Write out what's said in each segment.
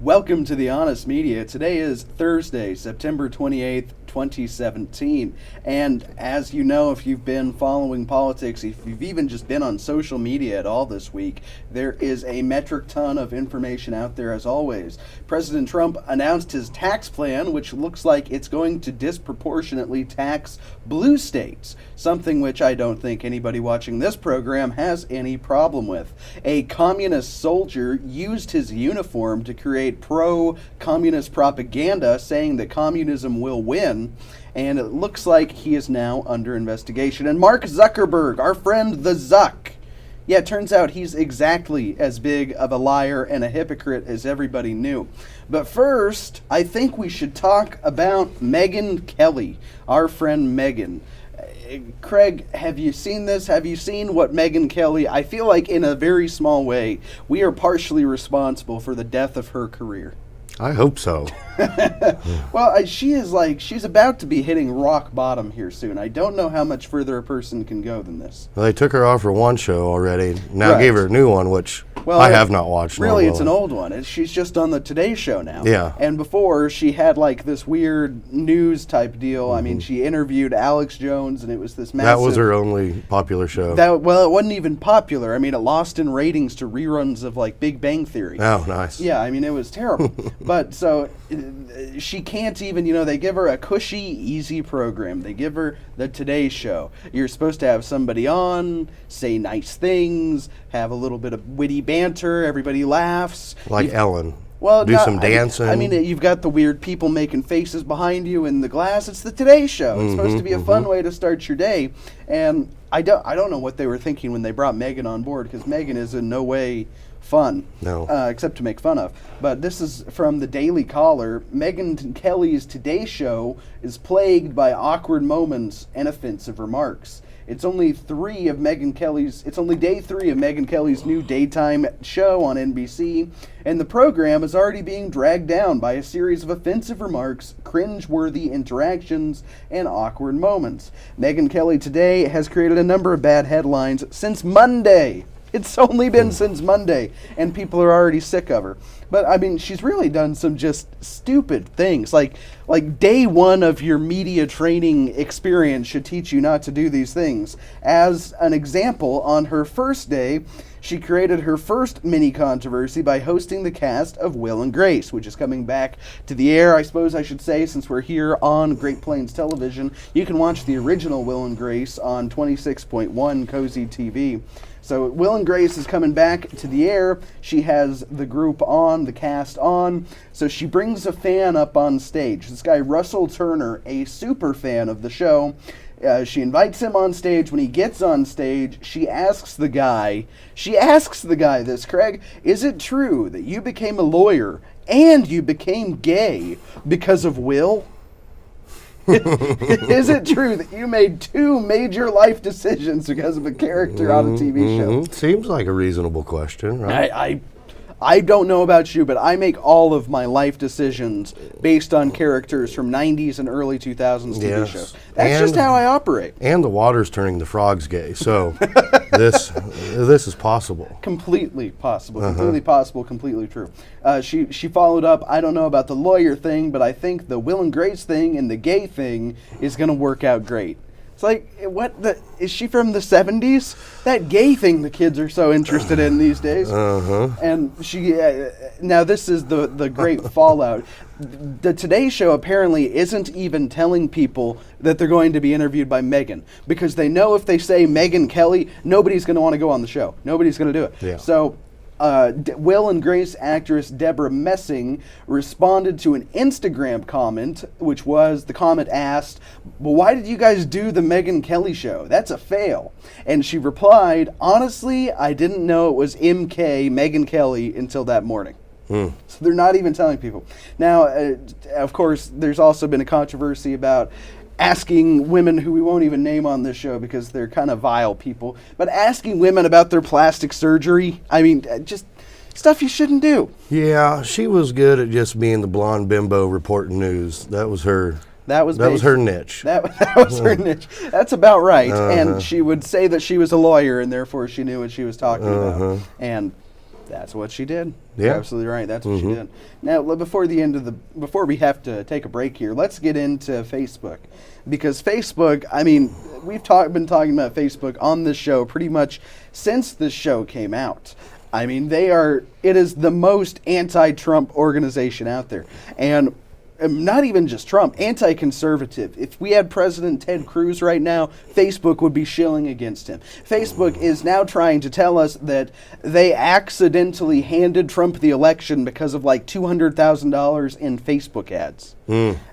Welcome to the Honest Media. Today is Thursday, September 28th, 2017. And as you know, if you've been following politics, if you've even just been on social media at all this week, there is a metric ton of information out there as always. President Trump announced his tax plan, which looks like it's going to disproportionately tax blue states, something which I don't think anybody watching this program has any problem with. A communist soldier used his uniform to create pro-communist propaganda saying that communism will win, and it looks like he is now under investigation. And Mark Zuckerberg, our friend the Zuck, yeah, it turns out he's exactly as big of a liar and a hypocrite as everybody knew. But first, I think we should talk about Megyn Kelly, our friend Megyn. Craig, have you seen this? Have you seen what Megyn Kelly, I feel like in a very small way, we are partially responsible for the death of her career. I hope so. Well, she's about to be hitting rock bottom here soon. I don't know how much further a person can go than this. Well, they took her off for one show already. Now Right. gave her a new one, which I have not watched. Really, it's an old one. She's just on the Today Show now. Yeah. And before, she had like this weird news type deal. I mean, she interviewed Alex Jones, and it was this massive... That was her only popular show. Well, it wasn't even popular. I mean, it lost in ratings to reruns of like Big Bang Theory. Oh, nice. Yeah, I mean, it was terrible. But so she can't even, they give her a cushy, easy program. They give her the Today Show. You're supposed to have somebody on, say nice things, have a little bit of witty banter, everybody laughs. Like Ellen. Well, do some dancing. I mean, you've got the weird people making faces behind you in the glass. It's the Today Show. It's supposed to be a fun way to start your day. And I don't know what they were thinking when they brought Megyn on board, because Megyn is in no way fun, except to make fun of. But this is from the Daily Caller. Megyn Kelly's Today Show is plagued by awkward moments and offensive remarks. It's only day 3 of Megyn Kelly's new daytime show on NBC, and the program is already being dragged down by a series of offensive remarks, cringe-worthy interactions, and awkward moments. Megyn Kelly today has created a number of bad headlines since Monday. It's only been since Monday, and people are already sick of her. But, I mean, she's really done some just stupid things. Like day 1 of your media training experience should teach you not to do these things. As an example, on her first day, she created her first mini controversy by hosting the cast of Will and Grace, which is coming back to the air, I suppose I should say, since we're here on Great Plains Television. You can watch the original Will and Grace on 26.1 Cozy TV. So Will and Grace is coming back to the air. She has the group on, the cast on. So she brings a fan up on stage. This guy, Russell Turner, a super fan of the show. She invites him on stage. When he gets on stage, she asks the guy this, Craig, is it true that you became a lawyer and you became gay because of Will? Is it true that you made 2 major life decisions because of a character on a TV show? Seems like a reasonable question, right? I don't know about you, but I make all of my life decisions based on characters from 90s and early 2000s TV shows. That's just how I operate. And the water's turning the frogs gay, so this is possible. Completely possible. Completely possible. Completely true. She followed up, I don't know about the lawyer thing, but I think the Will and Grace thing and the gay thing is going to work out great. It's like, is she from the 70s? That gay thing the kids are so interested in these days. And now this is the great fallout. The Today Show apparently isn't even telling people that they're going to be interviewed by Megyn, because they know if they say Megyn Kelly, nobody's going to want to go on the show. Nobody's going to do it. Yeah. So Will and Grace actress Deborah Messing responded to an Instagram comment, which was, the comment asked, well, why did you guys do the Megyn Kelly show? That's a fail. And she replied, honestly, I didn't know it was MK, Megyn Kelly, until that morning. So they're not even telling people. Now, of course, there's also been a controversy about asking women who we won't even name on this show because they're kind of vile people, but asking women about their plastic surgery, I mean, just stuff you shouldn't do. Yeah, she was good at just being the blonde bimbo reporting news. That was her That was her niche. That was her niche. That's about right. And she would say that she was a lawyer, and therefore she knew what she was talking about. And That's what she did. Yeah. You're absolutely right. That's what she did. Now, before we have to take a break here, let's get into Facebook. Because Facebook, I mean, we've been talking about Facebook on this show pretty much since this show came out. I mean, it is the most anti-Trump organization out there. And not even just Trump, anti-conservative. If we had President Ted Cruz right now, Facebook would be shilling against him. Facebook is now trying to tell us that they accidentally handed Trump the election because of like $200,000 in Facebook ads.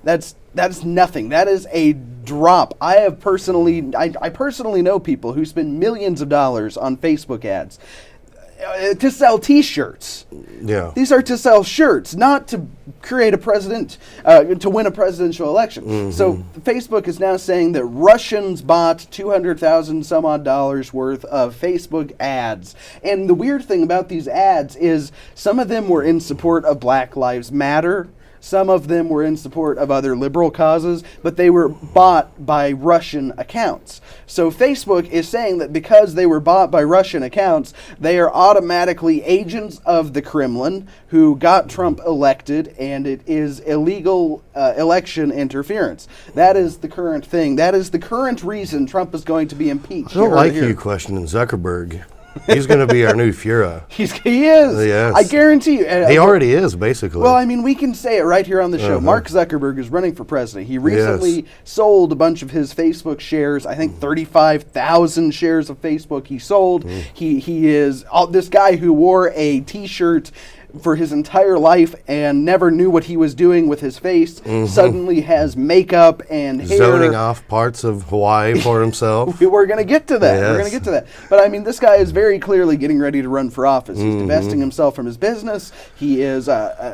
That's nothing. That is a drop. I personally know people who spend millions of dollars on Facebook ads to sell T-shirts. Yeah, these are to sell shirts, not to create a president, to win a presidential election. So Facebook is now saying that Russians bought $200,000 some odd dollars worth of Facebook ads. And the weird thing about these ads is some of them were in support of Black Lives Matter. Some of them were in support of other liberal causes, but they were bought by Russian accounts. So Facebook is saying that because they were bought by Russian accounts, they are automatically agents of the Kremlin who got Trump elected, and it is illegal election interference. That is the current thing. That is the current reason Trump is going to be impeached. I don't like you questioning Zuckerberg. He's going to be our new Führer. He is. Yes. I guarantee you. He already is, basically. Well, I mean, we can say it right here on the show. Mark Zuckerberg is running for president. He recently sold a bunch of his Facebook shares. I think 35,000 shares of Facebook he sold. He is this guy who wore a T-shirt for his entire life and never knew what he was doing with his face, suddenly has makeup and hair. Zoning off parts of Hawaii for himself. We're going to get to that. Yes. We're going to get to that. But I mean, this guy is very clearly getting ready to run for office. He's divesting himself from his business. He is It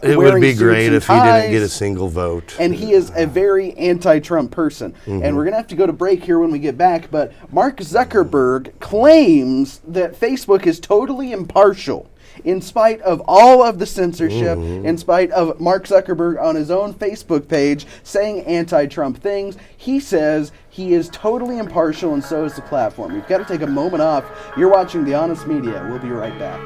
wearing would be suits great and if he ties, didn't get a single vote. And he is a very anti-Trump person. And we're going to have to go to break here when we get back. But Mark Zuckerberg claims that Facebook is totally impartial. In spite of all of the censorship, in spite of Mark Zuckerberg on his own Facebook page saying anti-Trump things, he says he is totally impartial, and so is the platform. We've got to take a moment off. You're watching The Honest Media. We'll be right back.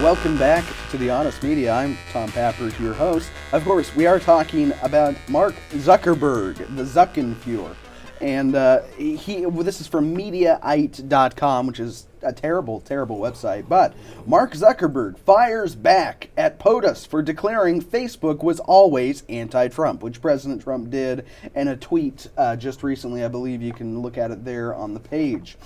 Welcome back to The Honest Media. I'm Tom Pappert, your host. Of course, we are talking about Mark Zuckerberg, the Zuckenfuhrer. And this is from Mediaite.com, which is a terrible, terrible website. But Mark Zuckerberg fires back at POTUS for declaring Facebook was always anti-Trump, which President Trump did in a tweet just recently. I believe you can look at it there on the page.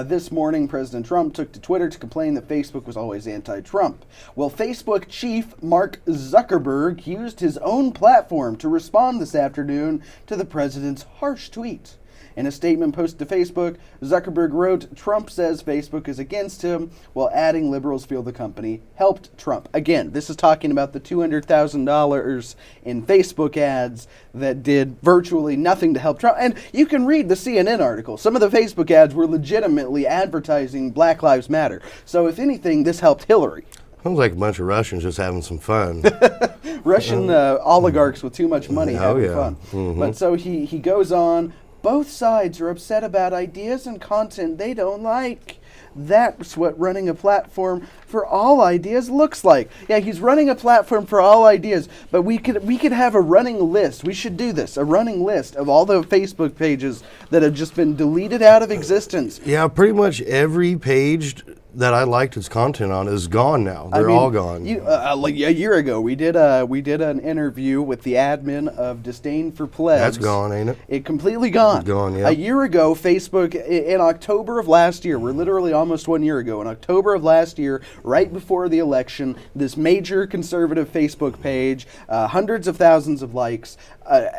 This morning, President Trump took to Twitter to complain that Facebook was always anti-Trump. Well, Facebook chief Mark Zuckerberg used his own platform to respond this afternoon to the president's harsh tweet. In a statement posted to Facebook, Zuckerberg wrote, "Trump says Facebook is against him," while adding liberals feel the company helped Trump. Again, this is talking about the $200,000 in Facebook ads that did virtually nothing to help Trump. And you can read the CNN article. Some of the Facebook ads were legitimately advertising Black Lives Matter. So if anything, this helped Hillary. Sounds like a bunch of Russians just having some fun. Russian oligarchs with too much money having fun. But so he goes on, "Both sides are upset about ideas and content they don't like. That's what running a platform for all ideas looks like." Yeah, he's running a platform for all ideas, but we could have a running list. We should do this, a running list of all the Facebook pages that have just been deleted out of existence. Yeah, pretty much every page that I liked its content on is gone now. They're all gone. Like a year ago, we did an interview with the admin of Disdain for Plebs. That's gone, ain't it? It completely gone. It's gone, yeah. A year ago, Facebook, in October of last year, we're literally almost 1 year ago, in October of last year, right before the election, this major conservative Facebook page, hundreds of thousands of likes,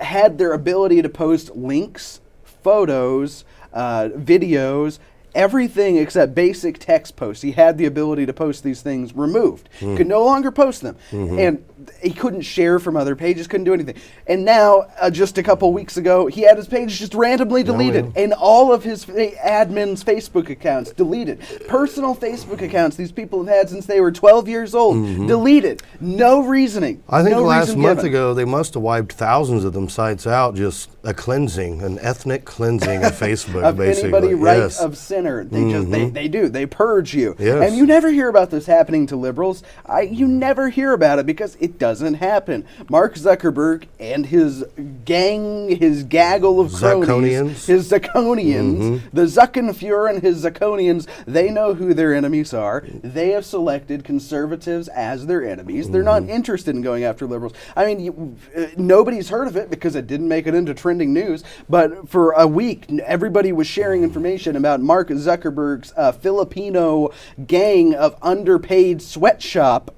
had their ability to post links, photos, videos, everything except basic text posts. He had the ability to post these things removed. He could no longer post them. And he couldn't share from other pages, couldn't do anything. And now, just a couple weeks ago, he had his page just randomly deleted. And all of his admins' Facebook accounts deleted. Personal Facebook accounts these people have had since they were 12 years old, deleted. No reasoning. I think last month ago, they must have wiped thousands of them sites out, just a cleansing, an ethnic cleansing of Facebook, of basically. Anybody right of center. They just they do. They purge you. Yes. And you never hear about this happening to liberals. You never hear about it because it doesn't happen. Mark Zuckerberg and his gang, his gaggle of cronies, his Zirconians, the Zuckenfuhrer and his Zirconians, they know who their enemies are. They have selected conservatives as their enemies. They're not interested in going after liberals. I mean, nobody's heard of it because it didn't make it into trending news, but for a week, everybody was sharing information about Mark Zuckerberg's Filipino gang of underpaid sweatshop,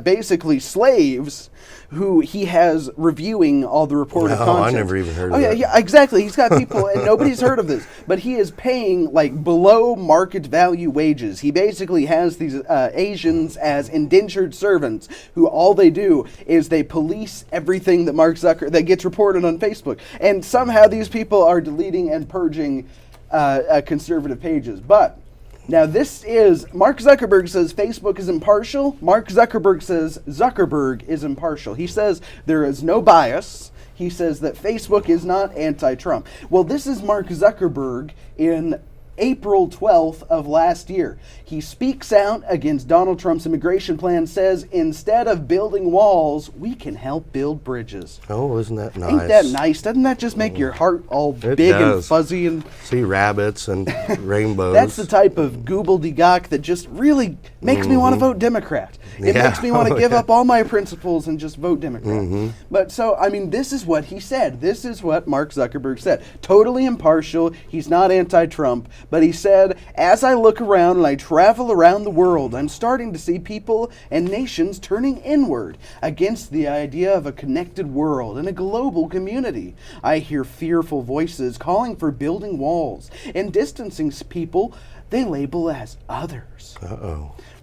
basically slaves, who he has reviewing all the reported content. I never even heard of that. Yeah, exactly. He's got people, and nobody's heard of this, but he is paying like below market value wages. He basically has these Asians as indentured servants who all they do is they police everything that that gets reported on Facebook. And somehow these people are deleting and purging conservative pages. But now this is, Mark Zuckerberg says Facebook is impartial. Mark Zuckerberg says Zuckerberg is impartial. He says there is no bias. He says that Facebook is not anti-Trump. Well, this is Mark Zuckerberg in April 12th of last year. He speaks out against Donald Trump's immigration plan, says instead of building walls, we can help build bridges. Oh, isn't that nice? Ain't that nice? Doesn't that just make your heart all big and fuzzy? And see rabbits and rainbows. That's the type of gobbledygook that just really makes me want to vote Democrat. It makes me want to give up all my principles and just vote Democrat. But so, I mean, this is what he said. This is what Mark Zuckerberg said. Totally impartial. He's not anti-Trump. But he said, as I look around and I travel around the world, I'm starting to see people and nations turning inward against the idea of a connected world and a global community. I hear fearful voices calling for building walls and distancing people they label as others.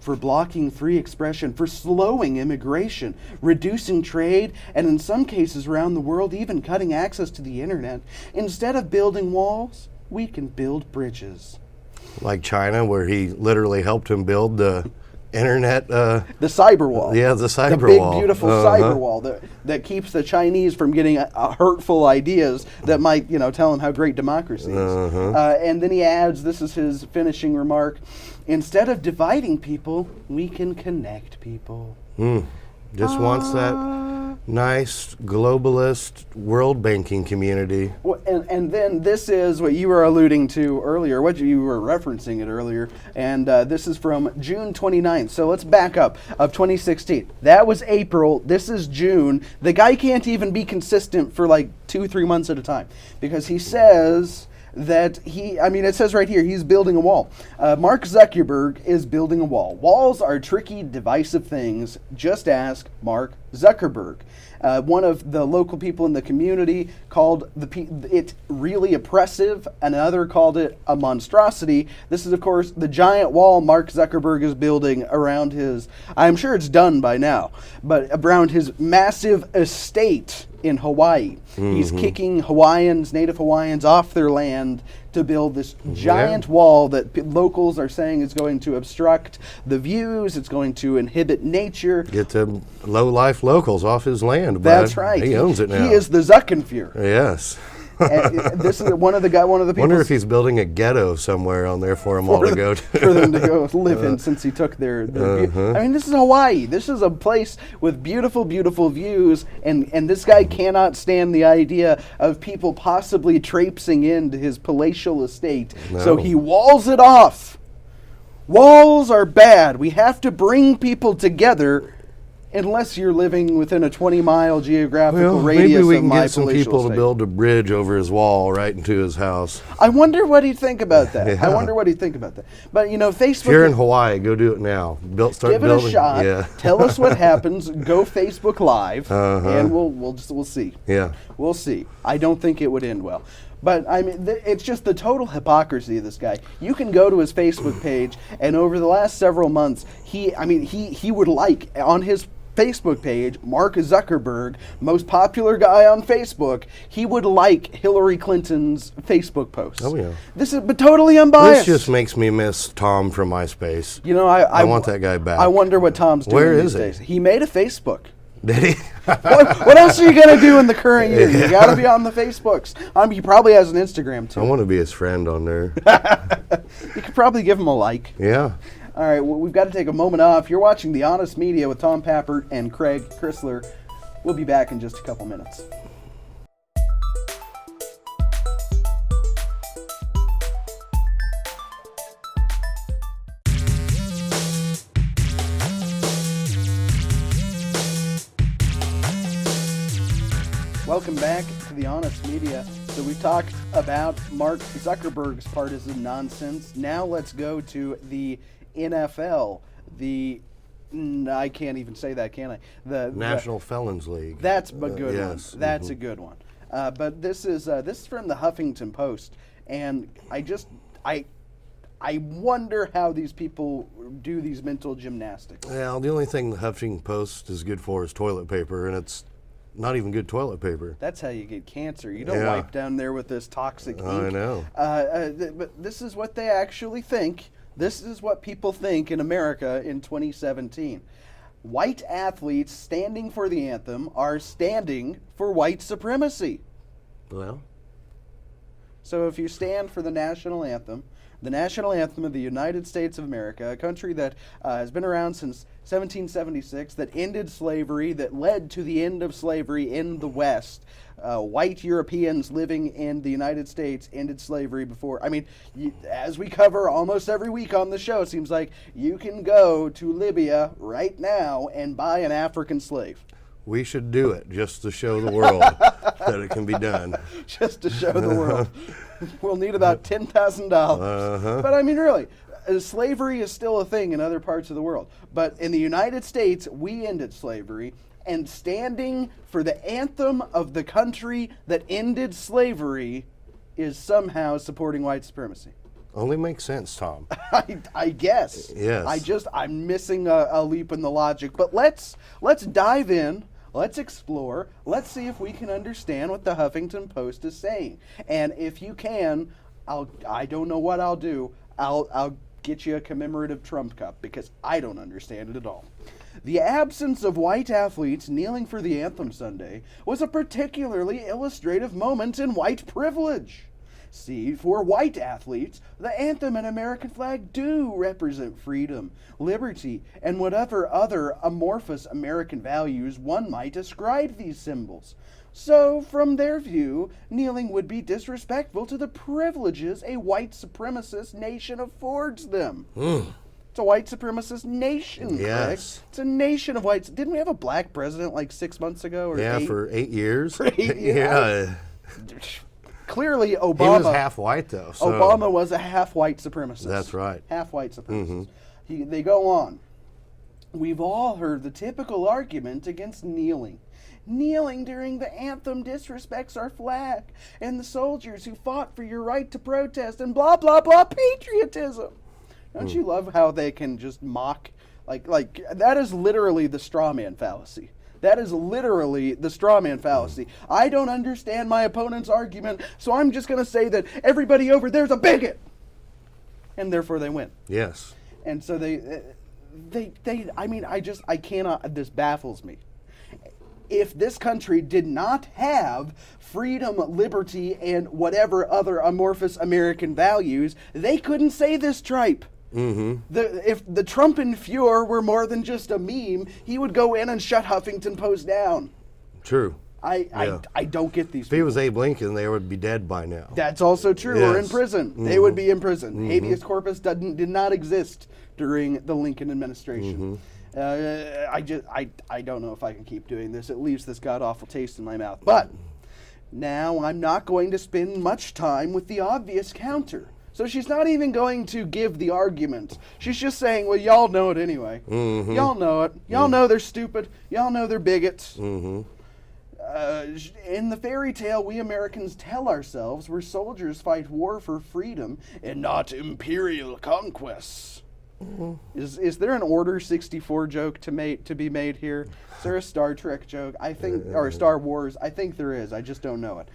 For blocking free expression, for slowing immigration, reducing trade, and in some cases around the world, even cutting access to the internet. Instead of building walls, we can build bridges. Like China, where he literally helped him build the internet. The cyber wall. Yeah, the cyber wall. The big, beautiful cyber wall that keeps the Chinese from getting hurtful ideas that might, tell them how great democracy is. And then he adds, this is his finishing remark, instead of dividing people, we can connect people. Just wants that nice globalist world banking community. Well, and then this is what you were alluding to earlier, what you were referencing it earlier, and this is from June 29th. So let's back up, of 2016. That was April, this is June. The guy can't even be consistent for like 2-3 months at a time, because he says that it says right here, he's building a wall. Mark Zuckerberg is building a wall. Walls are tricky, divisive things. Just ask Mark Zuckerberg. One of the local people in the community called it really oppressive. Another called it a monstrosity. This is, of course, the giant wall Mark Zuckerberg is building around his, I'm sure it's done by now, but around his massive estate in Hawaii. He's kicking Native Hawaiians off their land to build this giant wall that locals are saying is going to obstruct the views, it's going to inhibit nature. Get the low-life locals off his land. That's right. He owns it now. He is the Zuckenfuhrer. Yes. And this is one of the people. Wonder if he's building a ghetto somewhere on there for them all to go to. For them to go live in, since he took their I mean, this is Hawaii. This is a place with beautiful, beautiful views, and this guy cannot stand the idea of people possibly traipsing into his palatial estate. No. So he walls it off. Walls are bad. We have to bring people together. Unless you're living within a 20-mile geographical radius of my palatial estate. Maybe we can get some people to build a bridge over his wall right into his house. I wonder what he'd think about that. I wonder what he'd think about that. But, Facebook... If you're in Hawaii, go do it now. Give it a shot. Yeah. Tell us what happens. Go Facebook Live, and we'll see. Yeah. We'll see. I don't think it would end well. But I mean, it's just the total hypocrisy of this guy. You can go to his Facebook page, and over the last several months, he would like on his Facebook page, Mark Zuckerberg, most popular guy on Facebook, he would like Hillary Clinton's Facebook posts. Oh, yeah. This is but totally unbiased. This just makes me miss Tom from MySpace. You know, I want that guy back. I wonder what Tom's doing Where these is he? days. He made a Facebook. Did he? What else are you going to do in the current year? You got to be on the Facebooks. He probably has an Instagram, too. I want to be his friend on there. You could probably give him a like. Yeah. All right, well, we've got to take a moment off. You're watching The Honest Media with Tom Pappert and Craig Chrysler. We'll be back in just a couple minutes. Welcome back to The Honest Media. So we talked about Mark Zuckerberg's partisan nonsense. Now let's go to the NFL. I can't even say that, can I? The National Felons League. That's a good yes. one. That's a good one. But this is from the Huffington Post, and I wonder how these people do these mental gymnastics. Well, the only thing the Huffington Post is good for is toilet paper, and it's not even good toilet paper. That's how you get cancer. You don't wipe down there with this toxic ink. I know. But this is what they actually think. This is what people think in America in 2017. White athletes standing for the anthem are standing for white supremacy. Well. So if you stand for the national anthem of the United States of America, a country that has been around since 1776, that ended slavery, that led to the end of slavery in the West. White Europeans living in the United States ended slavery before. I mean, as we cover almost every week on the show, it seems like you can go to Libya right now and buy an African slave. We should do it just to show the world that it can be done. Just to show the world. We'll need about $10,000. But I mean, really, slavery is still a thing in other parts of the world. But in the United States, we ended slavery, and standing for the anthem of the country that ended slavery is somehow supporting white supremacy. Only makes sense, Tom. I guess. Yes. I'm missing a leap in the logic. But let's dive in. Let's explore. Let's see if we can understand what the Huffington Post is saying. And if you can, I don't know what I'll do. I'll get you a commemorative Trump cup because I don't understand it at all. The absence of white athletes kneeling for the anthem Sunday was a particularly illustrative moment in white privilege. See, for white athletes, the anthem and American flag do represent freedom, liberty, and whatever other amorphous American values one might ascribe these symbols. So, from their view, kneeling would be disrespectful to the privileges a white supremacist nation affords them. It's a white supremacist nation, yes. Craig. It's a nation of whites. Didn't we have a black president like 6 months ago? Or for 8 years. For 8 years. Yeah. Clearly, Obama. He was half white, though. So. Obama was a half white supremacist. That's right. Half white supremacist. They go on. We've all heard the typical argument against kneeling. Kneeling during the anthem disrespects our flag and the soldiers who fought for your right to protest and blah, blah, blah, patriotism. Don't you love how they can just mock? Like that is literally the straw man fallacy. That is literally the straw man fallacy. I don't understand my opponent's argument, so I'm just going to say that everybody over there's a bigot. And therefore they win. Yes. And so I cannot, this baffles me. If this country did not have freedom, liberty, and whatever other amorphous American values, they couldn't say this tripe. If the Trumpenfuhrer were more than just a meme, he would go in and shut Huffington Post down. True. I don't get these If people. he was Abe Lincoln, they would be dead by now. That's also true. Yes. Or in prison. They would be in prison. Habeas corpus did not exist during the Lincoln administration. I don't know if I can keep doing this. It leaves this god-awful taste in my mouth. But now I'm not going to spend much time with the obvious counter. So she's not even going to give the argument. She's just saying, well, y'all know it anyway. Y'all know it. Y'all know they're stupid. Y'all know they're bigots. In the fairy tale we Americans tell ourselves, where soldiers fight war for freedom and not imperial conquests. Is there an Order 64 joke to be made here? Is there a Star Trek joke? I think, or Star Wars? I think there is. I just don't know it.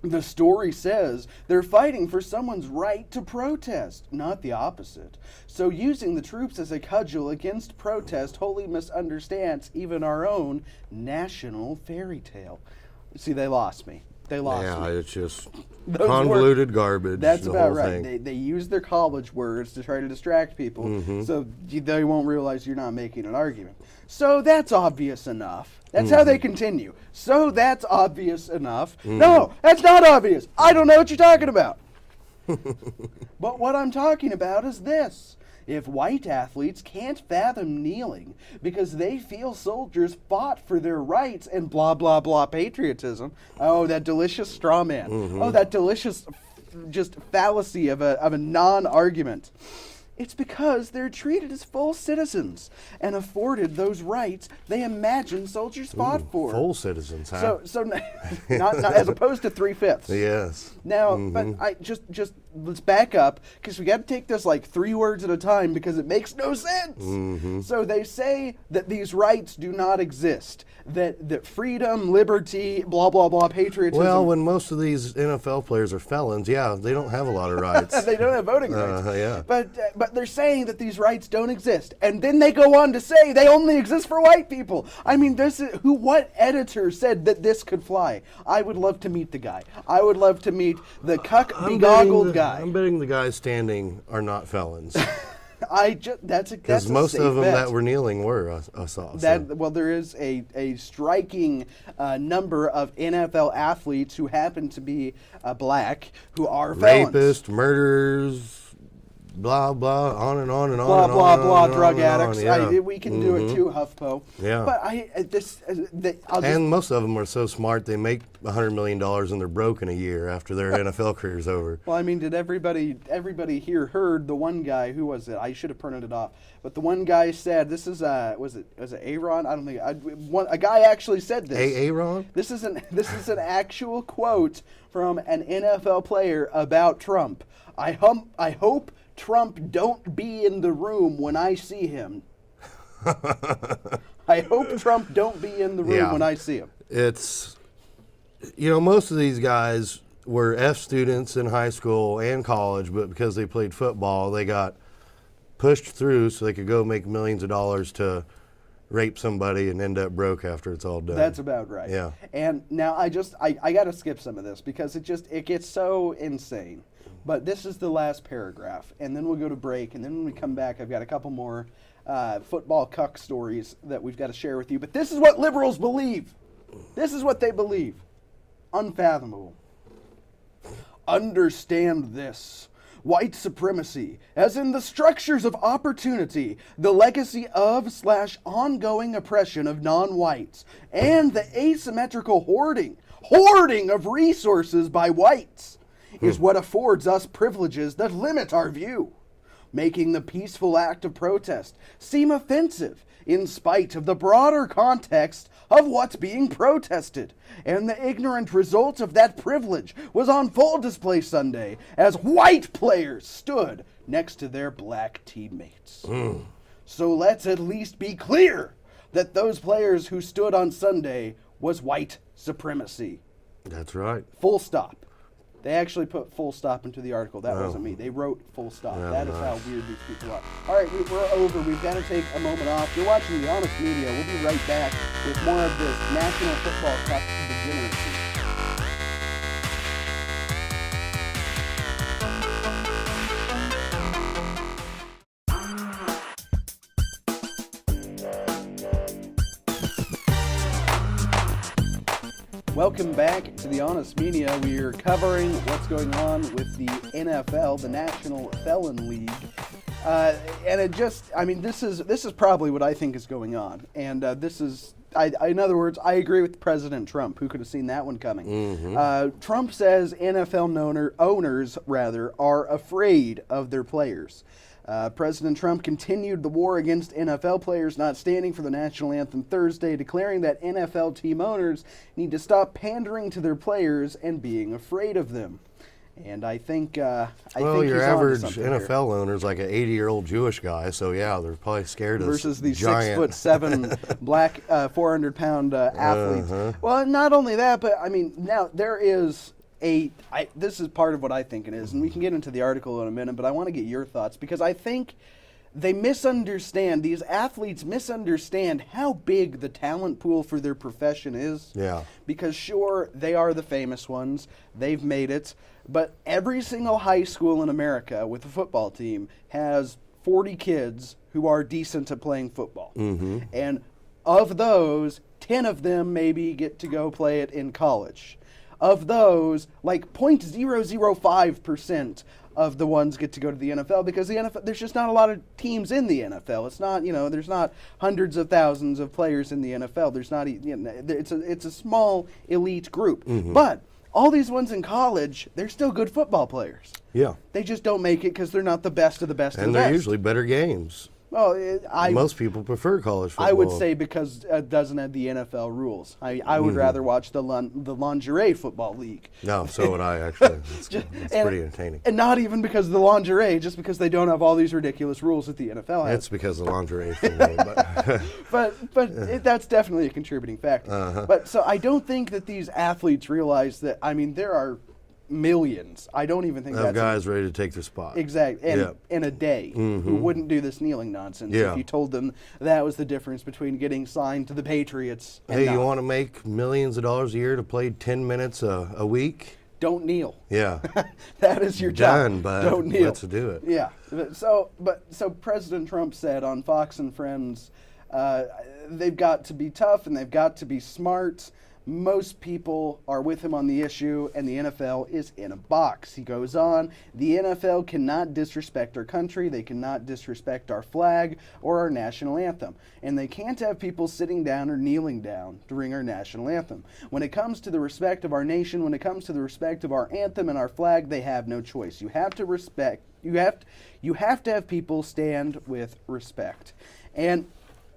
The story says they're fighting for someone's right to protest, not the opposite. So using the troops as a cudgel against protest wholly misunderstands even our own national fairy tale. See, they lost me. They lost me. Yeah, it's just convoluted garbage. That's about right. They use their college words to try to distract people, so they won't realize you're not making an argument. So that's obvious enough. That's how they continue. So that's obvious enough. No, that's not obvious. I don't know what you're talking about. But what I'm talking about is this. If white athletes can't fathom kneeling because they feel soldiers fought for their rights and blah, blah, blah patriotism, oh, that delicious straw man. Oh, that delicious just fallacy of a non-argument. It's because they're treated as full citizens and afforded those rights they imagine soldiers fought for. Full citizens, huh? So not as opposed to 3/5. Yes. Now, but I just let's back up, because we got to take this like 3 words at a time, because it makes no sense. So they say that these rights do not exist, that freedom, liberty, blah blah blah, patriotism. Well, when most of these NFL players are felons, yeah, they don't have a lot of rights. They don't have voting rights. Yeah. But they're saying that these rights don't exist, and then they go on to say they only exist for white people. I mean, what editor said that this could fly? I would love to meet the guy. I would love to meet the cuck begoggled guy. I'm betting the guys standing are not felons. That's because most safe of them bet. that were kneeling were. I saw. Well, there is a striking number of NFL athletes who happen to be black who are felons. Rapists, murderers. Blah blah, on and on and blah, on. Blah and blah on blah. Drug and addicts. on, yeah. We can do it too, HuffPo. Yeah. But and most of them are so smart they make $100 million and they're broke in a year after their NFL career's over. Well, I mean, did everybody here heard the one guy? Who was it? I should have printed it off. But the one guy said, "This is was it Aaron? I don't think a guy actually said this. Aaron? This is an actual quote from an NFL player about Trump. I hope Trump don't be in the room when I see him." I hope Trump don't be in the room when I see him. It's, most of these guys were F students in high school and college, but because they played football, they got pushed through so they could go make millions of dollars to rape somebody and end up broke after it's all done. That's about right. Yeah. And now I got to skip some of this because it gets so insane. But this is the last paragraph, and then we'll go to break, and then when we come back, I've got a couple more football cuck stories that we've got to share with you. But this is what liberals believe. This is what they believe. Unfathomable. Understand this. White supremacy, as in the structures of opportunity, the legacy of / ongoing oppression of non-whites, and the asymmetrical hoarding of resources by whites, is what affords us privileges that limit our view, making the peaceful act of protest seem offensive in spite of the broader context of what's being protested. And the ignorant result of that privilege was on full display Sunday as white players stood next to their black teammates. So let's at least be clear that those players who stood on Sunday was white supremacy. That's right. Full stop. They actually put full stop into the article. That wasn't me. They wrote full stop. That is how weird these people are. All right, we're over. We've got to take a moment off. You're watching The Honest Media. We'll be right back with more of this National Football Cup degeneracy. Welcome back to The Honest Media. We are covering what's going on with the NFL, the National Felon League. And it just, I mean, this is probably what I think is going on. And this is, in other words, I agree with President Trump. Who could have seen that one coming? Trump says NFL owners are afraid of their players. President Trump continued the war against NFL players not standing for the national anthem Thursday, declaring that NFL team owners need to stop pandering to their players and being afraid of them. And I think Well, think your he's onto average something NFL owner is like an 80-year-old Jewish guy, so yeah, they're probably scared of versus the giant 6'7" black 400-pound athletes. Well, not only that, but I mean, now there is this is part of what I think it is, and we can get into the article in a minute, but I want to get your thoughts because I think these athletes misunderstand how big the talent pool for their profession is. Yeah. Because sure, they are the famous ones, they've made it, but every single high school in America with a football team has 40 kids who are decent at playing football. Mm-hmm. And of those, 10 of them maybe get to go play it in college. Of those, like 0.005% of the ones get to go to the NFL because the NFL, there's just not a lot of teams in the NFL. It's not, there's not hundreds of thousands of players in the NFL. There's not, it's a small elite group. Mm-hmm. But all these ones in college, they're still good football players. Yeah. They just don't make it because they're not the best of the best of the best. And they're usually better games. Well, Most people prefer college football. I would say because it doesn't have the NFL rules. I would rather watch the lingerie football league. No, so would I, actually. It's pretty entertaining. And not even because of the lingerie, just because they don't have all these ridiculous rules that the NFL has. It's because of lingerie for me. But that's definitely a contributing factor. Uh-huh. But so I don't think that these athletes realize that, there are millions. I don't even think Of that's guys ready to take their spot. Exactly. And Yeah. in a day, who wouldn't do this kneeling nonsense Yeah. if you told them that was the difference between getting signed to the Patriots and Hey, not. you want to make millions of dollars a year to play 10 minutes a week? Don't kneel. Yeah. That is your job. Done, but don't kneel. let's do it. Yeah. So President Trump said on Fox and Friends, they've got to be tough and they've got to be smart. Most people are with him on the issue, and the NFL is in a box. He goes on, the NFL cannot disrespect our country, they cannot disrespect our flag or our national anthem, and they can't have people sitting down or kneeling down during our national anthem. When it comes to the respect of our nation, when it comes to the respect of our anthem and our flag, they have no choice. You have to respect, you have to have people stand with respect. And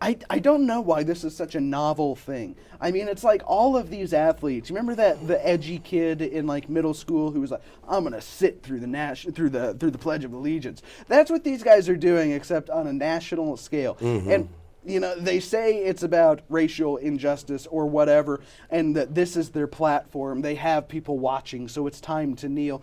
I don't know why this is such a novel thing. It's like all of these athletes. Remember the edgy kid in like middle school who was like, "I'm gonna sit through the Pledge of Allegiance." That's what these guys are doing, except on a national scale. Mm-hmm. And they say it's about racial injustice or whatever, and that this is their platform. They have people watching, so it's time to kneel.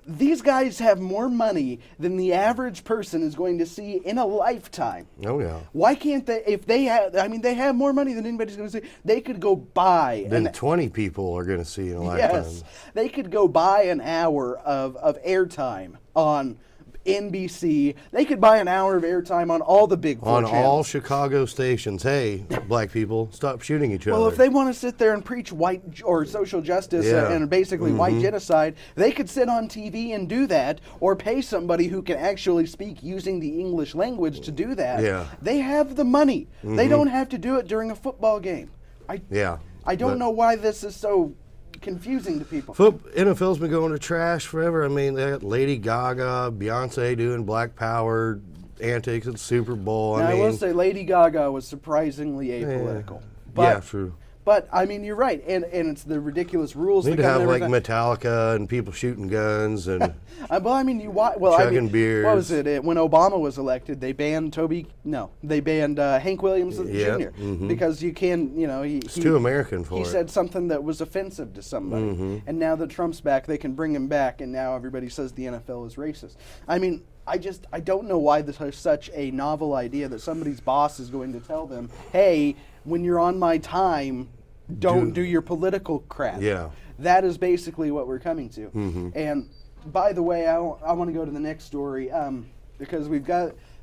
These guys have more money than the average person is going to see in a lifetime. Oh, yeah. Why can't they, if they have, they have more money than anybody's going to see. They could go buy. Then 20 people are going to see in a lifetime. Yes. They could go buy an hour of airtime on NBC. They could buy an hour of airtime on all the big four On channels. all Chicago stations. Hey, black people, stop shooting each other. Well, if they want to sit there and preach white or social justice Yeah. and basically white genocide, they could sit on TV and do that, or pay somebody who can actually speak using the English language to do that. Yeah. They have the money. They don't have to do it during a football game. I don't know why this is so confusing to people. NFL's been going to trash forever. They got Lady Gaga, Beyonce doing Black Power antics at Super Bowl. Now, I will say Lady Gaga was surprisly apolitical. Yeah, true. But you're right, and it's the ridiculous rules. They need to have like Metallica and people shooting guns and chugging beers. What was it? When Obama was elected, they banned Hank Williams Jr. Because you can, it's too American for it. He said something that was offensive to somebody, and now that Trump's back, they can bring him back, and now everybody says the NFL is racist. I don't know why this is such a novel idea that somebody's boss is going to tell them, hey, when you're on my time, don't do your political crap. Yeah. That is basically what we're coming to. And by the way, I want to go to the next story because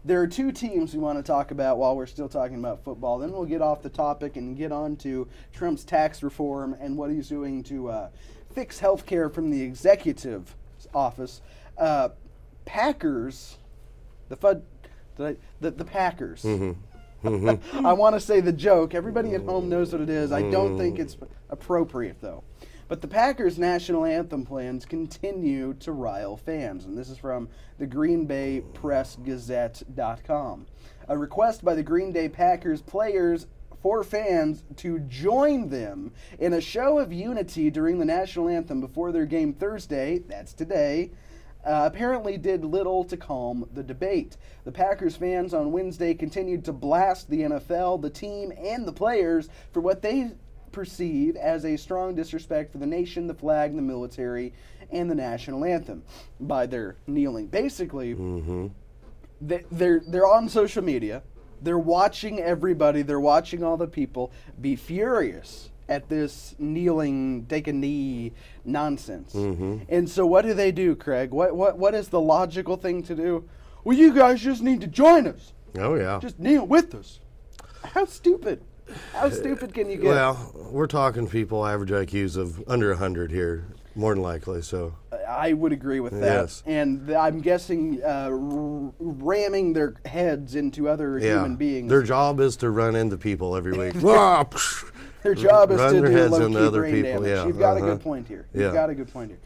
there are two teams we want to talk about while we're still talking about football. Then we'll get off the topic and get on to Trump's tax reform and what he's doing to fix health care from the executive office. Packers, the Packers. I want to say the joke. Everybody at home knows what it is. I don't think it's appropriate, though. But the Packers' national anthem plans continue to rile fans, and this is from the Green Bay Press Gazette.com. A request by the Green Bay Packers players for fans to join them in a show of unity during the national anthem before their game Thursday, that's today, apparently did little to calm the debate. The Packers fans on Wednesday continued to blast the NFL, the team, and the players for what they perceive as a strong disrespect for the nation, the flag, the military, and the national anthem by their kneeling. Basically, they're on social media. They're watching everybody. They're watching all the people be furious at this kneeling, take a knee nonsense. And so what do, Craig? What is the logical thing to do? Well, you guys just need to join us. Oh, yeah. Just kneel with us. How stupid? How stupid can you get? Well, we're talking people average IQs of under 100 here, more than likely. So I would agree with that. Yes. And I'm guessing ramming their heads into other human beings. Their job is to run into people every week. Their job is Run to their do heads low-key into other brain people, damage. yeah, You've got a good point here. You've Yeah. got a good point here.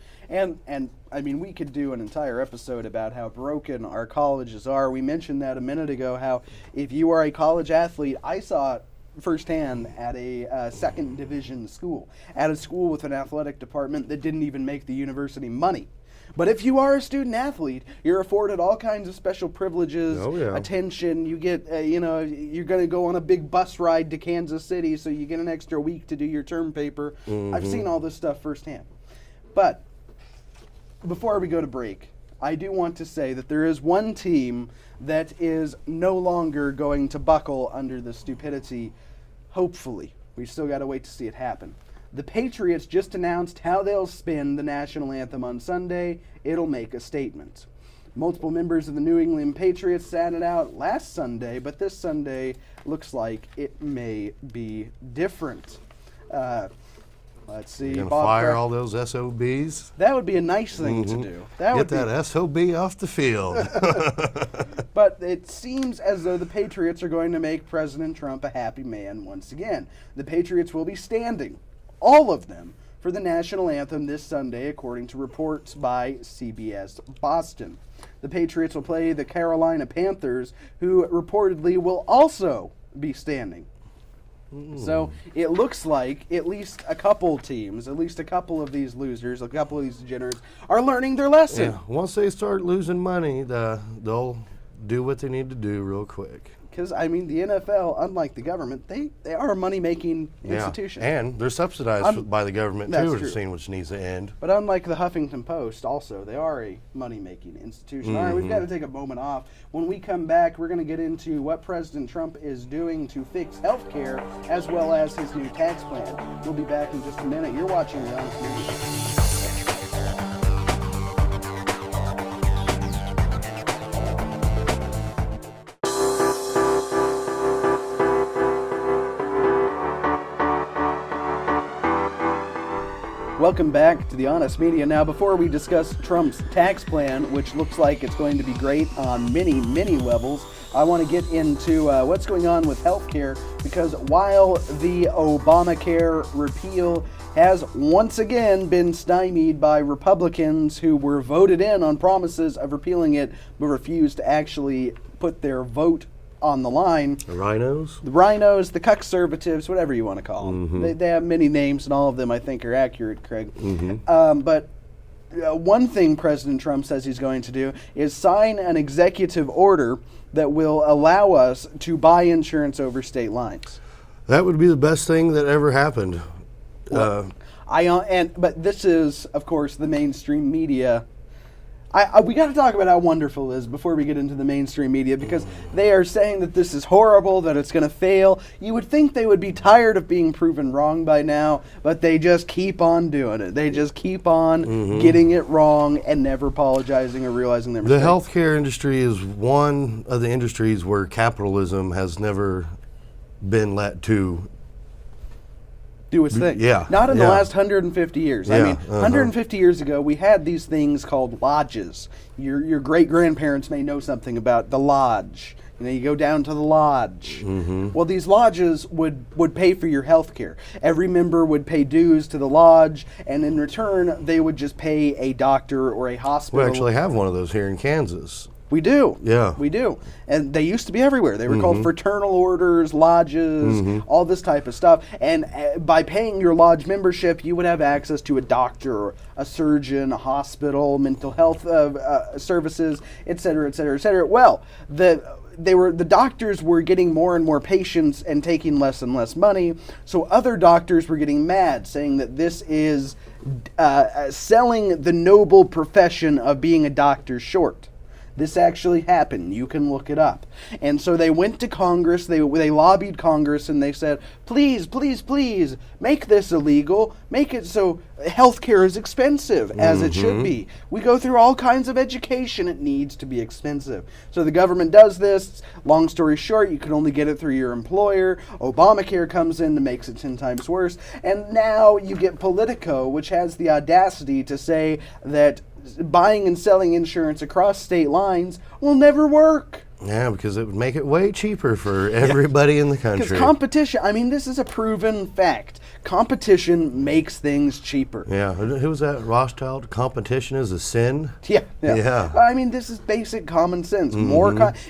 And I mean, we could do an entire episode about how broken our colleges are. We mentioned that a minute ago, how if you are a college athlete, I saw it firsthand at a second division school, at a school with an athletic department that didn't even make the university money. But if you are a student athlete, you're afforded all kinds of special privileges, attention. You get, you're going to go on a big bus ride to Kansas City, so you get an extra week to do your term paper. I've seen all this stuff firsthand. But before we go to break, I do want to say that there is one team that is no longer going to buckle under the stupidity. Hopefully. We still got to wait to see it happen. The Patriots just announced how they'll spin the national anthem on Sunday. It'll make a statement. Multiple members of the New England Patriots sat it out last Sunday, but this Sunday looks like it may be different. Let's see. You're going to fire all those SOBs? That would be a nice thing to do. Get that SOB off the field. But it seems as though the Patriots are going to make President Trump a happy man once again. The Patriots will be standing, all of them, for the national anthem this Sunday, according to reports by CBS Boston. The Patriots will play the Carolina Panthers, who reportedly will also be standing. So it looks like at least a couple teams, at least a couple of these losers, a couple of these degenerates, are learning their lesson. Yeah. Once they start losing money, they'll do what they need to do real quick. Because, I mean, the NFL, unlike the government, they are a money-making institution. And they're subsidized by the government, too, true. seeing which needs to end. But unlike the Huffington Post, also, they are a money-making institution. All right, we've got to take a moment off. When we come back, we're going to get into what President Trump is doing to fix health care, as well as his new tax plan. We'll be back in just a minute. You're watching The Honest Media. Welcome back to The Honest Media. Now, before we discuss Trump's tax plan, which looks like it's going to be great on many, many levels, I want to get into what's going on with healthcare, because while the Obamacare repeal has once again been stymied by Republicans who were voted in on promises of repealing it but refused to actually put their vote on the line. The rhinos? The rhinos, the cucks, whatever you want to call them. They have many names, and all of them, I think, are accurate, Craig. But one thing President Trump says he's going to do is sign an executive order that will allow us to buy insurance over state lines. That would be the best thing that ever happened. Well, but this is, of course, the mainstream media. We got to talk about how wonderful it is before we get into the mainstream media, because they are saying that this is horrible, that it's going to fail. You would think they would be tired of being proven wrong by now, but they just keep on doing it. They just keep on getting it wrong and never apologizing or realizing their mistakes. The healthcare industry is one of the industries where capitalism has never been let to do its thing. Yeah. Not in the last 150 years. I mean, 150 150 years ago, we had these things called lodges. Your great-grandparents may know something about the lodge. You know, you go down to the lodge. Well, these lodges would pay for your health care. Every member would pay dues to the lodge, and in return, they would just pay a doctor or a hospital. We actually have one of those here in Kansas. We do. Yeah. We do. And they used to be everywhere. They were called fraternal orders, lodges, all this type of stuff. And by paying your lodge membership, you would have access to a doctor, a surgeon, a hospital, mental health services, et cetera, et cetera, et cetera. Well, the doctors were getting more and more patients and taking less and less money. So other doctors were getting mad, saying that this is selling the noble profession of being a doctor short. This actually happened. You can look it up. And so they went to Congress, they lobbied Congress, and they said, please, please, please, make this illegal. Make it so healthcare is expensive, as it should be. We go through all kinds of education. It needs to be expensive. So the government does this. Long story short, you can only get it through your employer. Obamacare comes in and makes it 10 times worse. And now you get Politico, which has the audacity to say that buying and selling insurance across state lines will never work. Yeah, because it would make it way cheaper for everybody in the country. Because competition, I mean, this is a proven fact. Competition makes things cheaper. Yeah, who was that? Rothschild? Competition is a sin? Yeah. Yeah. I mean, this is basic common sense.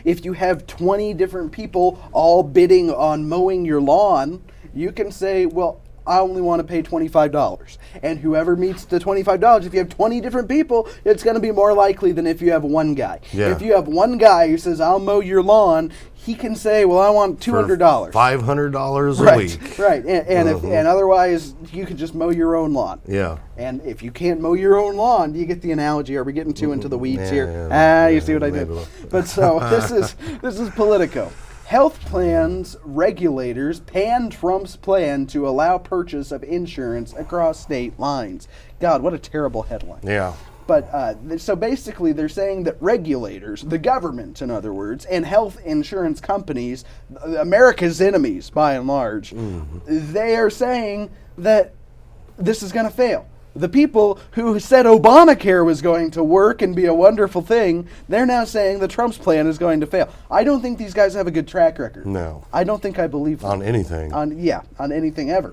If you have 20 different people all bidding on mowing your lawn, you can say, well, I only want to pay $25. And whoever meets the $25, if you have 20 different people, it's going to be more likely than if you have one guy. Yeah. If you have one guy who says, I'll mow your lawn, he can say, well, I want $200. $500 a week. Right. And otherwise, you could just mow your own lawn. Yeah. And if you can't mow your own lawn, do you get the analogy? Are we getting too into the weeds here? You see what I did? But so this is Politico. Health plans regulators pan Trump's plan to allow purchase of insurance across state lines. God, what a terrible headline. Yeah. But so basically they're saying that regulators, the government in other words, and health insurance companies, America's enemies by and large, they are saying that this is going to fail. The people who said Obamacare was going to work and be a wonderful thing, they're now saying that Trump's plan is going to fail. I don't think these guys have a good track record. No. I don't think I believe them. On anything. On anything ever.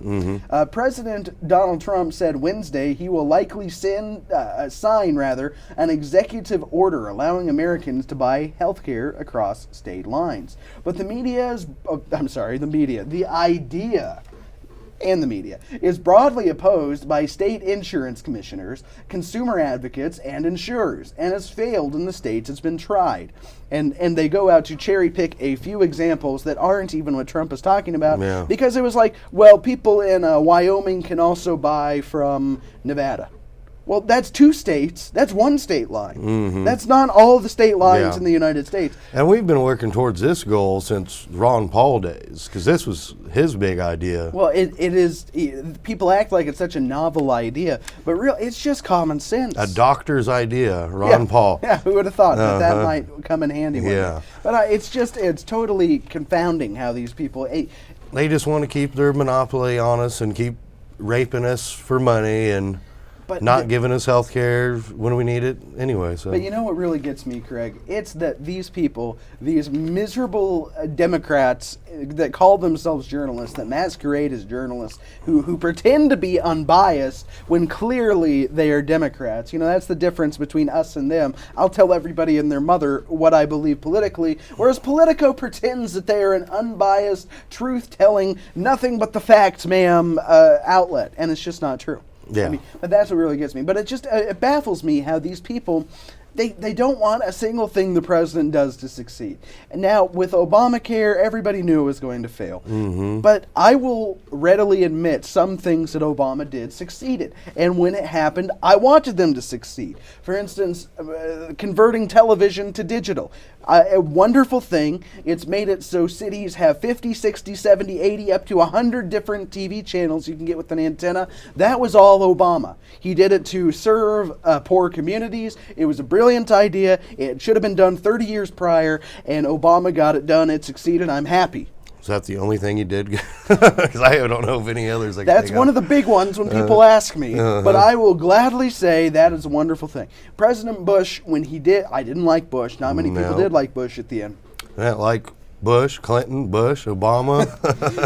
President Donald Trump said Wednesday he will likely sign an executive order allowing Americans to buy health care across state lines. But the idea is broadly opposed by state insurance commissioners, consumer advocates, and insurers, and has failed in the states it's been tried. And they go out to cherry pick a few examples that aren't even what Trump is talking about, because it was like, well, people in Wyoming can also buy from Nevada. Well, that's 2 states. That's 1 state line. That's not all the state lines in the United States. And we've been working towards this goal since Ron Paul days, because this was his big idea. Well, it is. People act like it's such a novel idea, but it's just common sense. A doctor's idea, Ron Paul. Yeah, who would have thought that might come in handy one day. But it's totally confounding how these people... They just want to keep their monopoly on us and keep raping us for money and... But not giving us health care when we need it anyway. So. But you know what really gets me, Craig? It's that these people, these miserable Democrats that call themselves journalists, that masquerade as journalists, who pretend to be unbiased when clearly they are Democrats. You know, that's the difference between us and them. I'll tell everybody and their mother what I believe politically, whereas Politico pretends that they are an unbiased, truth-telling, nothing but the facts, ma'am, outlet. And it's just not true. Yeah. I mean, but that's what really gets me. But it baffles me how these people, they don't want a single thing the president does to succeed. And now with Obamacare, everybody knew it was going to fail. But I will readily admit some things that Obama did succeeded. And when it happened, I wanted them to succeed. For instance, converting television to digital. A wonderful thing. It's made it so cities have 50, 60, 70, 80, up to 100 different TV channels you can get with an antenna. That was all Obama. He did it to serve poor communities. It was a brilliant idea. It should have been done 30 years prior, and Obama got it done. It succeeded. I'm happy. Is that the only thing you did? Because I don't know of any others. That's one of the big ones when people ask me. But I will gladly say that is a wonderful thing. President Bush, when he did, I didn't like Bush. Not many people did like Bush at the end. Yeah, like Bush, Clinton, Bush, Obama.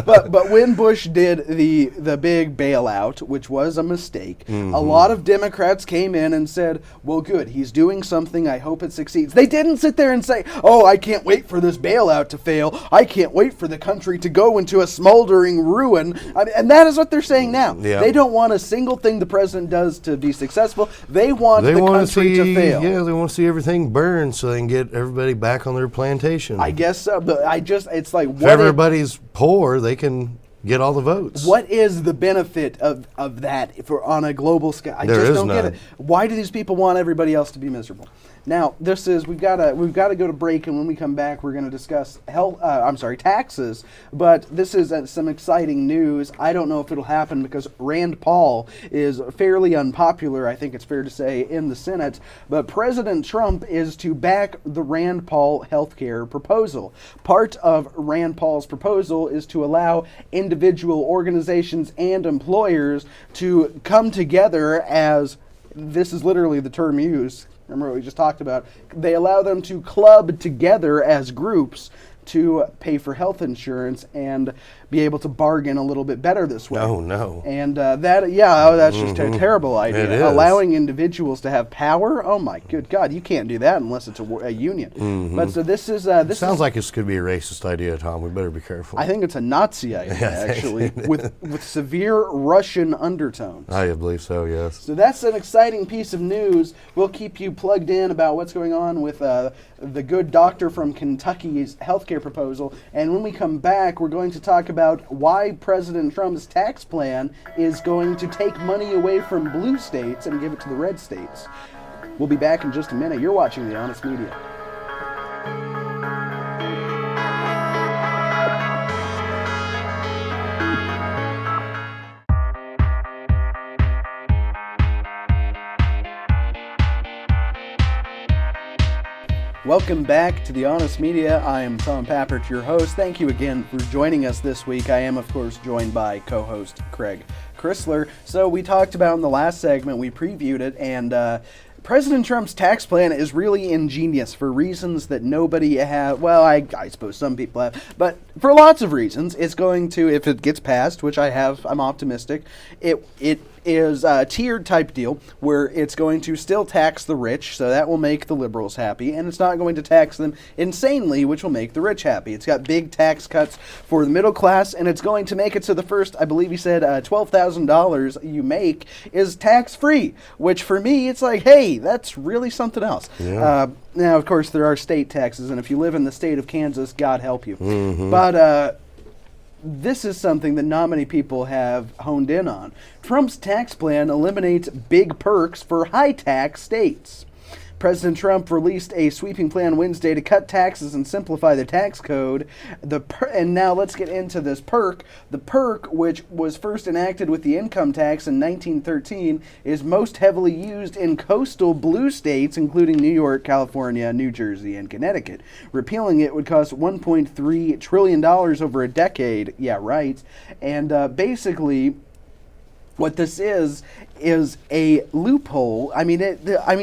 But when Bush did the big bailout, which was a mistake, a lot of Democrats came in and said, well, good, he's doing something, I hope it succeeds. They didn't sit there and say, oh, I can't wait for this bailout to fail. I can't wait for the country to go into a smoldering ruin. And that is what they're saying now. Yeah. They don't want a single thing the president does to be successful. They want the country to fail. Yeah, they want to see everything burn so they can get everybody back on their plantation. I guess so, but it's like, if everybody's poor, they can get all the votes. What is the benefit of that on a global scale? I just don't get it. Why do these people want everybody else to be miserable? Now, we've got to go to break, and when we come back, we're going to discuss taxes. But this is some exciting news. I don't know if it'll happen because Rand Paul is fairly unpopular, I think it's fair to say, in the Senate. But President Trump is to back the Rand Paul healthcare proposal. Part of Rand Paul's proposal is to allow individual organizations and employers to come together as, this is literally the term used, remember what we just talked about, they allow them to club together as groups to pay for health insurance and be able to bargain a little bit better this way. Oh, no. And that's just a terrible idea. It is. Allowing individuals to have power, oh my good God, you can't do that unless it's a union. But so this is... Sounds like this could be a racist idea, Tom. We better be careful. I think it's a Nazi idea, actually, with severe Russian undertones. I believe so, yes. So that's an exciting piece of news. We'll keep you plugged in about what's going on with the good doctor from Kentucky's healthcare proposal. And when we come back, we're going to talk about why President Trump's tax plan is going to take money away from blue states and give it to the red states. We'll be back in just a minute. You're watching The Honest Media. Welcome back to The Honest Media. I am Tom Pappert, your host. Thank you again for joining us this week. I am, of course, joined by co-host Craig Chrysler. So we talked about in the last segment, we previewed it, and President Trump's tax plan is really ingenious for reasons that nobody had. Well, I suppose some people have, but for lots of reasons, it's going to, if it gets passed, which I'm optimistic, it is a tiered type deal where it's going to still tax the rich, so that will make the liberals happy, and it's not going to tax them insanely, which will make the rich happy. It's got big tax cuts for the middle class, and it's going to make it so the first, I believe he said, $12,000 you make is tax-free, which for me, it's like, hey, that's really something else. Yeah. Now, of course, there are state taxes, and if you live in the state of Kansas, God help you. But this is something that not many people have honed in on. Trump's tax plan eliminates big perks for high-tax states. President Trump released a sweeping plan Wednesday to cut taxes and simplify the tax code. And now let's get into this perk. The perk, which was first enacted with the income tax in 1913, is most heavily used in coastal blue states, including New York, California, New Jersey, and Connecticut. Repealing it would cost $1.3 trillion over a decade. Yeah, right. And basically, what this is a loophole.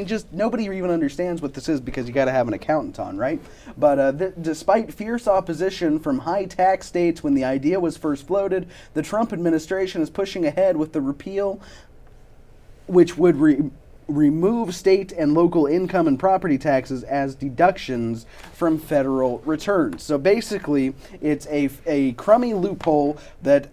Just nobody even understands what this is because you got to have an accountant on, right? But despite fierce opposition from high-tax states when the idea was first floated, the Trump administration is pushing ahead with the repeal, which would remove state and local income and property taxes as deductions from federal returns. So basically, it's a crummy loophole that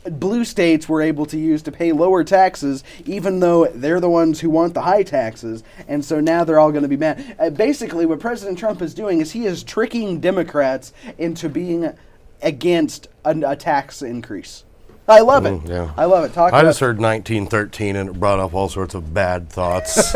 blue states were able to use to pay lower taxes, even though they're the ones who want the high taxes, and so now they're all going to be mad. Basically, what President Trump is doing is he is tricking Democrats into being against a tax increase. I love it. Yeah. I love it. I just heard 1913 and it brought up all sorts of bad thoughts.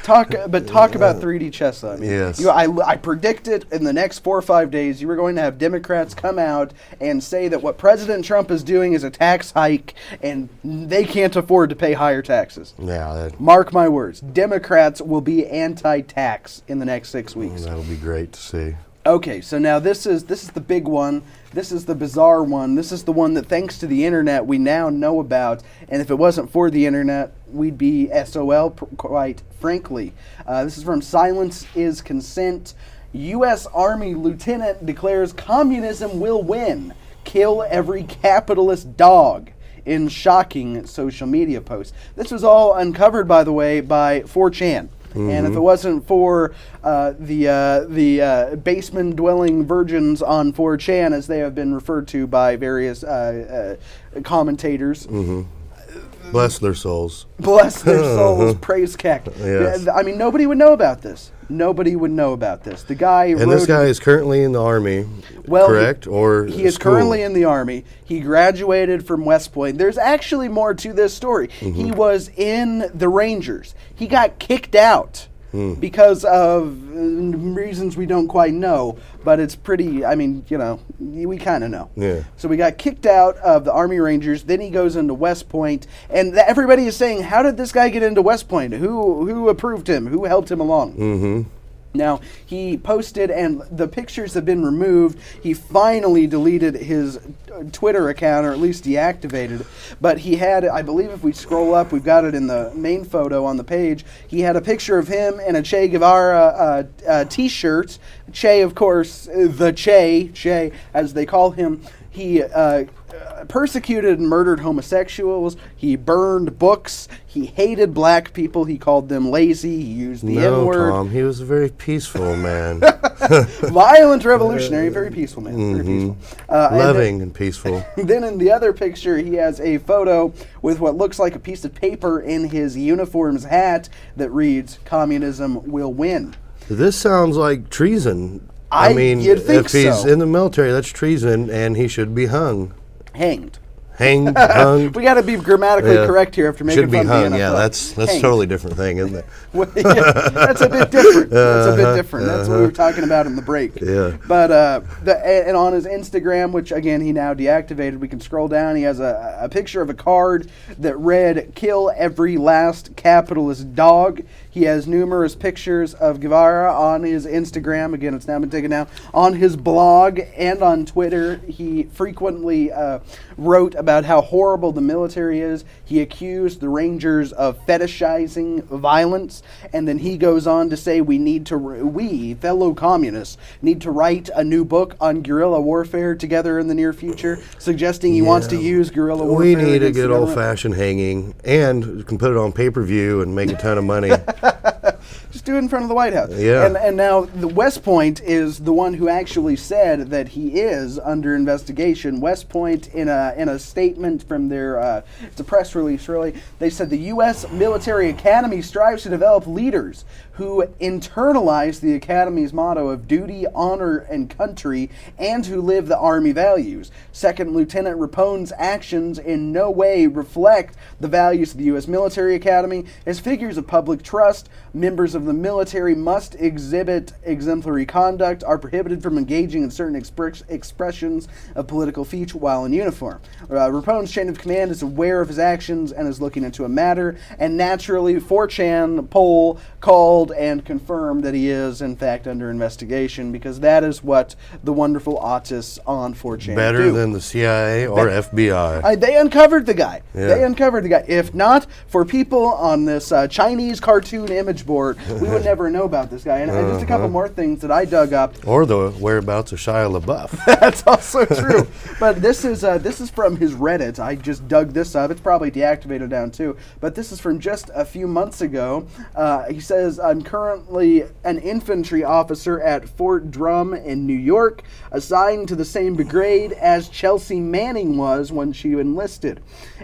Talk about 3D chess. Yes. I predicted in the next 4 or 5 days you were going to have Democrats come out and say that what President Trump is doing is a tax hike and they can't afford to pay higher taxes. Yeah. Mark my words. Democrats will be anti-tax in the next 6 weeks. That'll be great to see. Okay, so now this is the big one. This is the bizarre one. This is the one that, thanks to the internet, we now know about. And if it wasn't for the internet, we'd be SOL, quite frankly. This is from Silence is Consent. U.S. Army lieutenant declares communism will win. Kill every capitalist dog. In shocking social media posts. This was all uncovered, by the way, by 4chan. And if it wasn't for the basement-dwelling virgins on 4chan, as they have been referred to by various commentators, Bless their souls. Bless their souls. Praise Keck. Yes. I mean, nobody would know about this. Nobody would know about this. The guy And this guy is currently in the Army, correct? He is currently in the Army. He graduated from West Point. There's actually more to this story. He was in the Rangers. He got kicked out because of reasons we don't quite know, but it's pretty, I mean, you know, we kind of know. Yeah. So we got kicked out of the Army Rangers, then he goes into West Point, and everybody is saying, how did this guy get into West Point? Who approved him? Who helped him along? Now, he posted, and the pictures have been removed. He finally deleted his Twitter account, or at least deactivated it. But he had, I believe if we scroll up, we've got it in the main photo on the page. He had a picture of him in a Che Guevara t-shirt. Che, of course, the Che, as they call him. He persecuted and murdered homosexuals. He burned books. He hated black people. He called them lazy. He used the N-word. Tom, he was a very peaceful man. Violent revolutionary, very peaceful man. Very peaceful. Loving and peaceful. Then in the other picture, he has a photo with what looks like a piece of paper in his uniform's hat that reads, "Communism will win." This sounds like treason. I mean, you'd think if he's so. in the military, that's treason, and he should be hung. Hanged. Hanged, hung. We got to be grammatically correct here after making Should be fun hung. of the NFL. Yeah, that's a Hanged. totally different thing, isn't it? Well, yeah, that's a bit different. That's a bit different. That's what we were talking about in the break. Yeah. But and on his Instagram, which again he now deactivated, we can scroll down. He has a picture of a card that read "Kill every last capitalist dog." He has numerous pictures of Guevara on his Instagram. Again, it's now been taken down. On his blog and on Twitter, he frequently wrote about how horrible the military is. He accused the Rangers of fetishizing violence, and then he goes on to say we, fellow communists, need to write a new book on guerrilla warfare together in the near future, suggesting he wants to use guerrilla warfare. We need a against the good government. old-fashioned hanging, and you can put it on pay-per-view and make a ton of money. Just do it in front of the White House. Yeah. And now the West Point is the one who actually said that he is under investigation. West Point, in a statement from their, it's a press release really, they said the U.S. Military Academy strives to develop leaders who internalize the Academy's motto of duty, honor, and country, and who live the Army values. Second Lieutenant Rapone's actions in no way reflect the values of the U.S. Military Academy. As figures of public trust, members of the military must exhibit exemplary conduct, are prohibited from engaging in certain expressions of political speech while in uniform. Rapone's chain of command is aware of his actions and is looking into a matter, and naturally 4chan poll called and confirmed that he is in fact under investigation, because that is what the wonderful autists on 4chan Better do. than the CIA or FBI. They uncovered the guy. Yeah. They uncovered the guy. If not for people on this Chinese cartoon image board, we would never know about this guy. And just a couple more things that I dug up. Or the whereabouts of Shia LaBeouf. That's also true. But this is from his Reddit. I just dug this up. It's probably deactivated down too. But this is from just a few months ago. He says, I'm currently an infantry officer at Fort Drum in New York, assigned to the same brigade as Chelsea Manning was when she enlisted.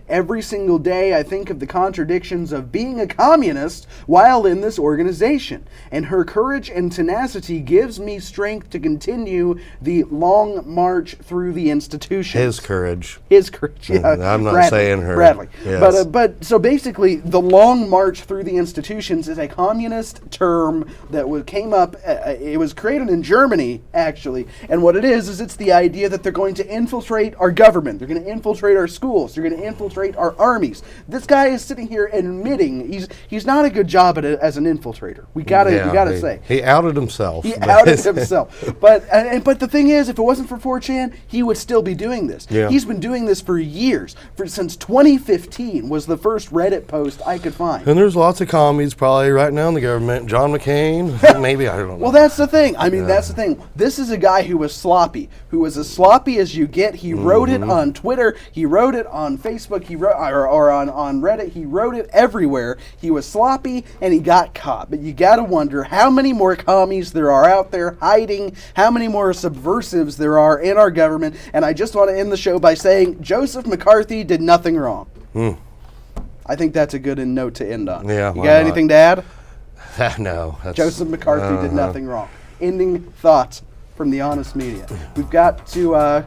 Every single day I think of the contradictions of being a communist while in this organization, and her courage and tenacity gives me strength to continue the long march through the institution. His courage. His courage, yeah. I'm not Bradley, saying her. Bradley. Yes. But so basically, the long march through the institutions is a communist term that came up. It was created in Germany, actually. And what it is it's the idea that they're going to infiltrate our government. They're going to infiltrate our schools. They're going to infiltrate our armies. This guy is sitting here admitting he's not a good job at it as an infiltrator. traitor. We gotta say. He outed himself. He outed himself. But the thing is, if it wasn't for 4chan, he would still be doing this. Yeah. He's been doing this for years. Since 2015 was the first Reddit post I could find. And there's lots of commies probably right now in the government. John McCain, maybe, I don't know. Well, that's the thing. I mean, that's the thing. This is a guy who was sloppy, who was as sloppy as you get. He wrote it on Twitter. He wrote it on Facebook. He wrote or on Reddit. He wrote it everywhere. He was sloppy, and he got caught. But you got to wonder how many more commies there are out there hiding, how many more subversives there are in our government. And I just want to end the show by saying Joseph McCarthy did nothing wrong. I think that's a good note to end on. Yeah, you got anything to add? No. Joseph McCarthy did nothing wrong. Ending thoughts from the Honest Media. We've got to